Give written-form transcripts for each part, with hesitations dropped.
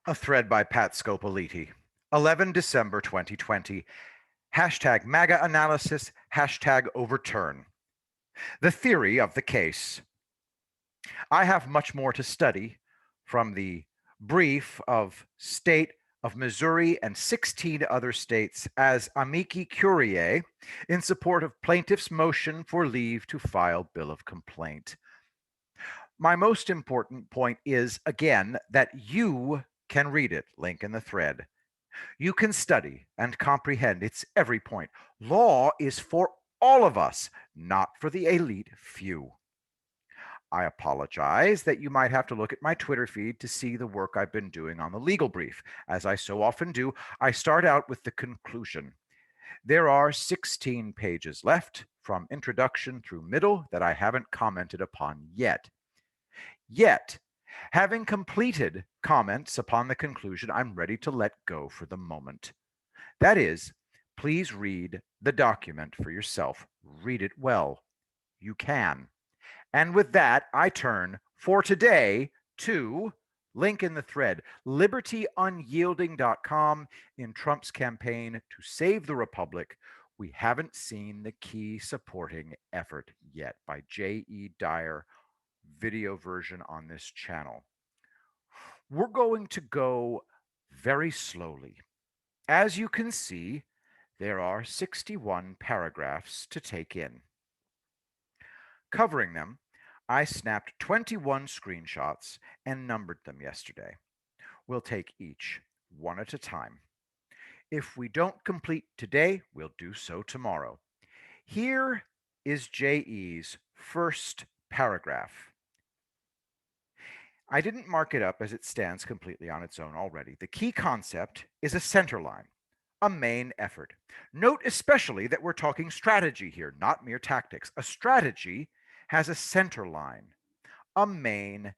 A thread by Pat Scopoliti. 11 December 2020. Hashtag MAGA analysis, hashtag overturn. The theory of the case. I have much more to study from the brief of state of Missouri and 16 other states as amici curiae in support of plaintiff's motion for leave to file bill of complaint. My most important point is, again, that you can read it, link in the thread. You can study and comprehend its every point. Law is for all of us, not for the elite few. I apologize that you might have to look at my Twitter feed to see the work I've been doing on the legal brief. As I so often do, I start out with the conclusion. There are 16 pages left from introduction through middle that I haven't commented upon yet. Yet, having completed comments upon the conclusion, I'm ready to let go for the moment. That is, please read the document for yourself. Read it well. You can. And with that, I turn for today to link in the thread, libertyunyielding.com. In Trump's campaign to save the republic, we haven't seen the key supporting effort yet, by JE Dyer, video version on this channel. We're going to go very slowly. As you can see, there are 61 paragraphs to take in. Covering them, I snapped 21 screenshots and numbered them yesterday. We'll take each one at a time. If we don't complete today, we'll do so tomorrow. Here is JE's first paragraph. I didn't mark it up as it stands completely on its own already. The key concept is a center line, a main effort. Note especially that we're talking strategy here, not mere tactics. A strategy has a center line, a main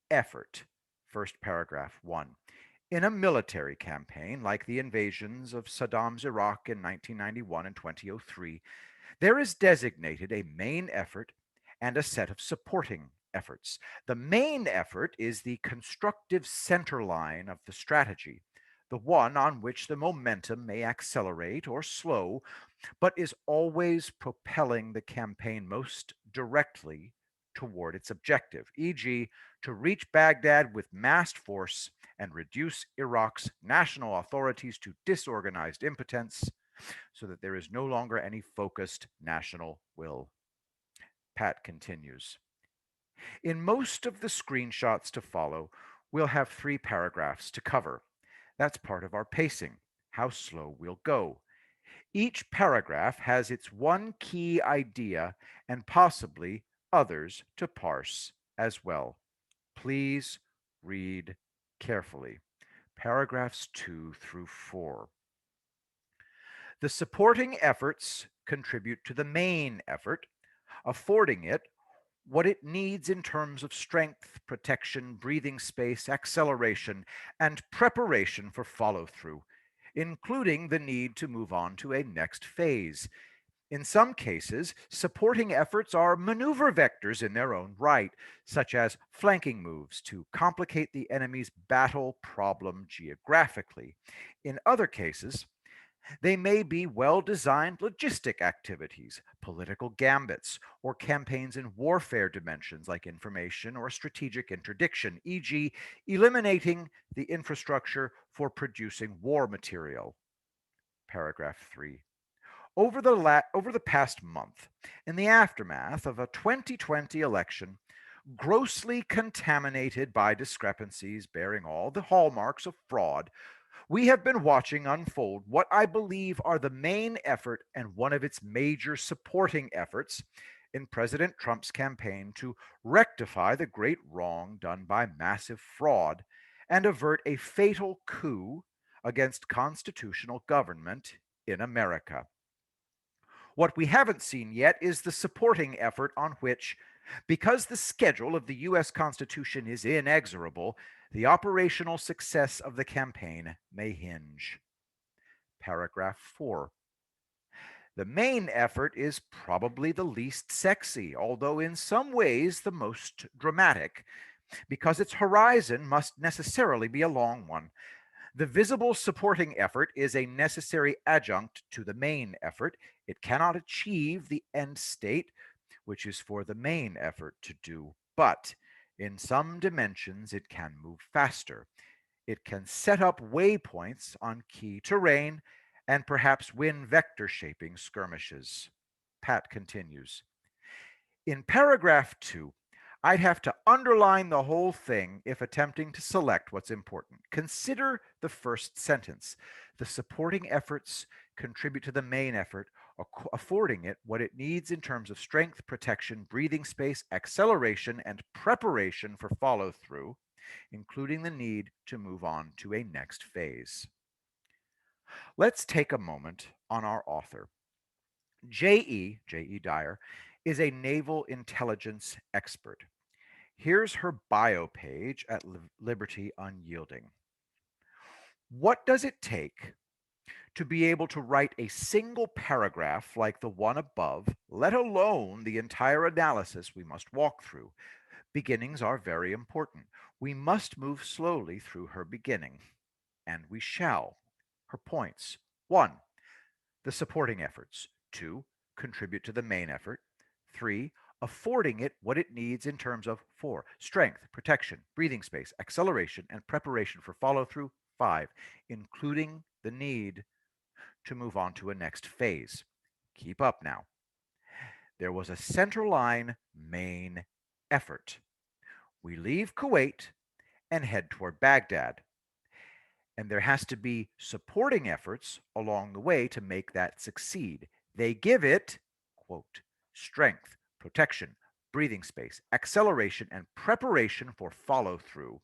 effort. First paragraph 1. In a military campaign like the invasions of Saddam's Iraq in 1991 and 2003, there is designated a main effort and a set of supporting efforts. The main effort is the constructive center line of the strategy, the one on which the momentum may accelerate or slow, but is always propelling the campaign most directly toward its objective, e.g., to reach Baghdad with massed force and reduce Iraq's national authorities to disorganized impotence so that there is no longer any focused national will. Pat continues. In most of the screenshots to follow, we'll have 3 paragraphs to cover. That's part of our pacing, how slow we'll go. Each paragraph has its one key idea and possibly others to parse as well. Please read carefully. Paragraphs 2 through 4. The supporting efforts contribute to the main effort, affording it what it needs in terms of strength, protection, breathing space, acceleration, and preparation for follow-through, including the need to move on to a next phase. In some cases, supporting efforts are maneuver vectors in their own right, such as flanking moves to complicate the enemy's battle problem geographically. In other cases, they may be well-designed logistic activities, political gambits, or campaigns in warfare dimensions like information or strategic interdiction, e.g., eliminating the infrastructure for producing war material. Paragraph 3. Over the past month, in the aftermath of a 2020 election grossly contaminated by discrepancies bearing all the hallmarks of fraud, we have been watching unfold what I believe are the main effort and one of its major supporting efforts in President Trump's campaign to rectify the great wrong done by massive fraud and avert a fatal coup against constitutional government in America. What we haven't seen yet is the supporting effort on which, because the schedule of the U.S. Constitution is inexorable, the operational success of the campaign may hinge. Paragraph 4. The main effort is probably the least sexy, although in some ways the most dramatic. because its horizon must necessarily be a long one. The visible supporting effort is a necessary adjunct to the main effort. It cannot achieve the end state, which is for the main effort to do, but in some dimensions it can move faster. It can set up waypoints on key terrain and perhaps win vector shaping skirmishes. Pat continues. In paragraph 2, I'd have to underline the whole thing if attempting to select what's important. Consider the first sentence. The supporting efforts contribute to the main effort, affording it what it needs in terms of strength, protection, breathing space, acceleration, and preparation for follow through, including the need to move on to a next phase. Let's take a moment on our author. J.E. Dyer, is a naval intelligence expert. Here's her bio page at Liberty Unyielding. What does it take to be able to write a single paragraph like the one above, let alone the entire analysis we must walk through? Beginnings are very important. We must move slowly through her beginning, and we shall. Her points: 1. The supporting efforts. 2. Contribute to the main effort. 3. Affording it what it needs in terms of 4. Strength, protection, breathing space, acceleration, and preparation for follow through. 5. Including the need to move on to a next phase. Keep up now. There was a centerline main effort. We leave Kuwait and head toward Baghdad. And there has to be supporting efforts along the way to make that succeed. They give it, quote, strength, protection, breathing space, acceleration, and preparation for follow through,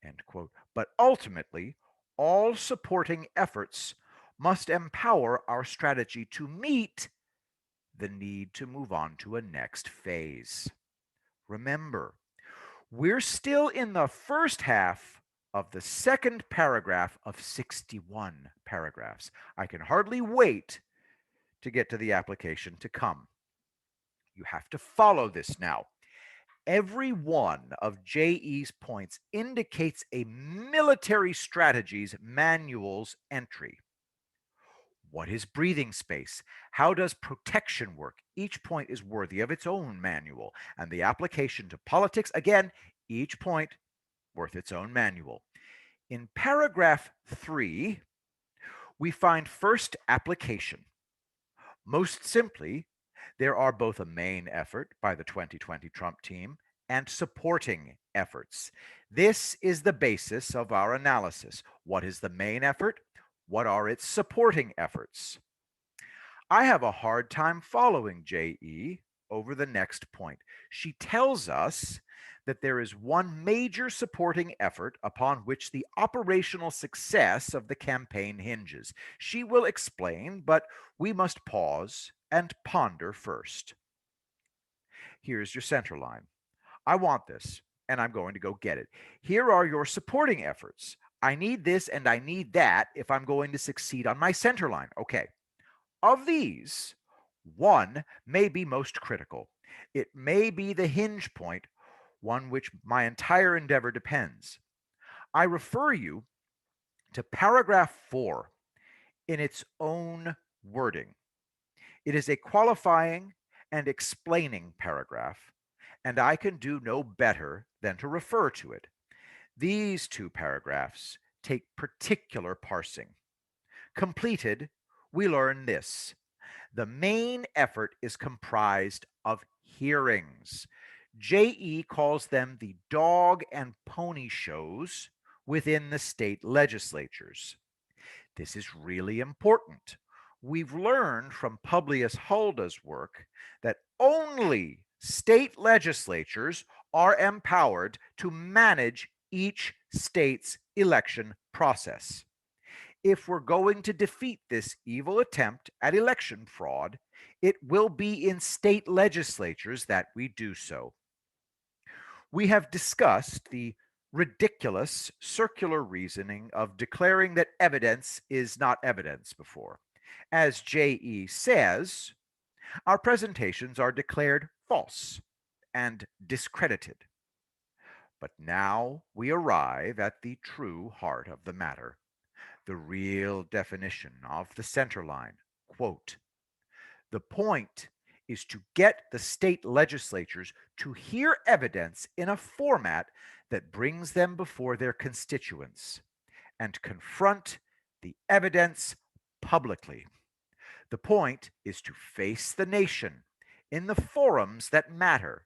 end quote. But ultimately, all supporting efforts must empower our strategy to meet the need to move on to a next phase. Remember, we're still in the first half of the second paragraph of 61 paragraphs. I can hardly wait to get to the application to come. You have to follow this now. Every one of JE's points indicates a military strategies manual's entry. What is breathing space? How does protection work? Each point is worthy of its own manual. And the application to politics, again, each point worth its own manual. In paragraph 3, we find first application. Most simply, there are both a main effort by the 2020 Trump team and supporting efforts. This is the basis of our analysis. What is the main effort? What are its supporting efforts? I have a hard time following JE over the next point. She tells us that there is one major supporting effort upon which the operational success of the campaign hinges. She will explain, but we must pause and ponder first. Here's your center line. I want this, and I'm going to go get it. Here are your supporting efforts. I need this and I need that if I'm going to succeed on my center line. Okay. Of these, one may be most critical. It may be the hinge point, one which my entire endeavor depends. I refer you to paragraph 4 in its own wording. It is a qualifying and explaining paragraph, and I can do no better than to refer to it. These two paragraphs take particular parsing. Completed, we learn this: the main effort is comprised of hearings. JE calls them the dog and pony shows within the state legislatures. This is really important. We've learned from Publius Hulda's work that only state legislatures are empowered to manage each state's election process. If we're going to defeat this evil attempt at election fraud, it will be in state legislatures that we do so. We have discussed the ridiculous circular reasoning of declaring that evidence is not evidence before. As JE says, our presentations are declared false and discredited. But now we arrive at the true heart of the matter, the real definition of the center line. Quote, the point is to get the state legislatures to hear evidence in a format that brings them before their constituents and confront the evidence publicly. The point is to face the nation in the forums that matter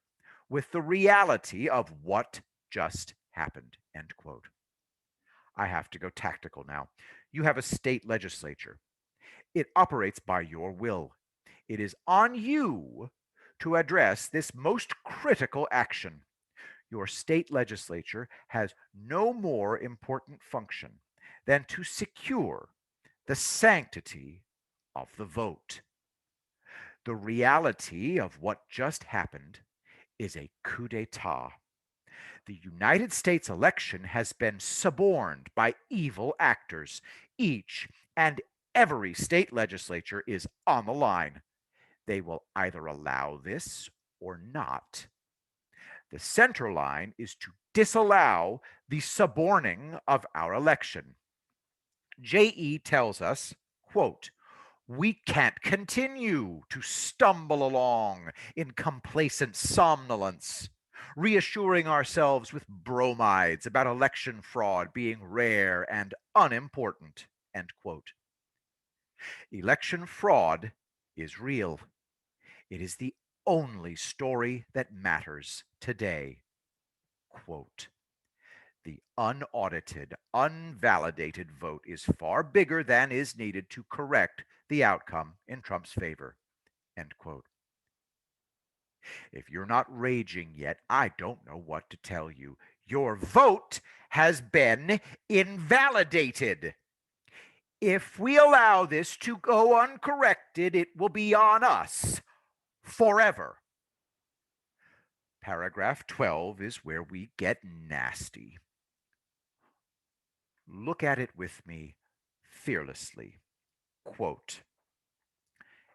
with the reality of what just happened. End quote. I have to go tactical now. You have a state legislature. It operates by your will. It is on you to address this most critical action. Your state legislature has no more important function than to secure the sanctity of the vote. The reality of what just happened is a coup d'etat. The United States election has been suborned by evil actors. Each and every state legislature is on the line. They will either allow this or not. The center line is to disallow the suborning of our election. JE tells us, quote, we can't continue to stumble along in complacent somnolence, reassuring ourselves with bromides about election fraud being rare and unimportant. End quote. Election fraud is real. It is the only story that matters today. Quote, the unaudited, unvalidated vote is far bigger than is needed to correct the outcome in Trump's favor. End quote. If you're not raging yet, I don't know what to tell you. Your vote has been invalidated. If we allow this to go uncorrected, it will be on us forever. Paragraph 12 is where we get nasty. Look at it with me fearlessly. Quote,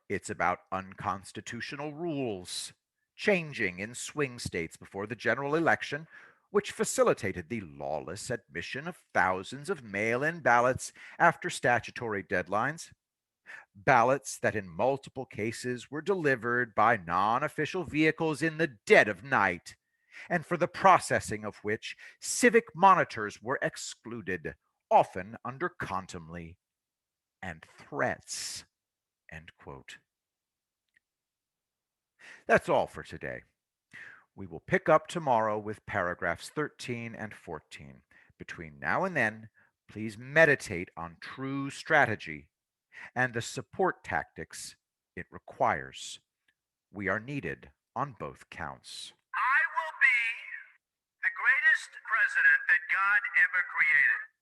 it's about unconstitutional rules changing in swing states before the general election, which facilitated the lawless admission of thousands of mail-in ballots after statutory deadlines. Ballots that in multiple cases were delivered by non-official vehicles in the dead of night, and for the processing of which civic monitors were excluded, often under contumely and threats. End quote. That's all for today. We will pick up tomorrow with paragraphs 13 and 14. Between now and then, please meditate on true strategy and the support tactics it requires. We are needed on both counts. I will be the greatest president that God ever created.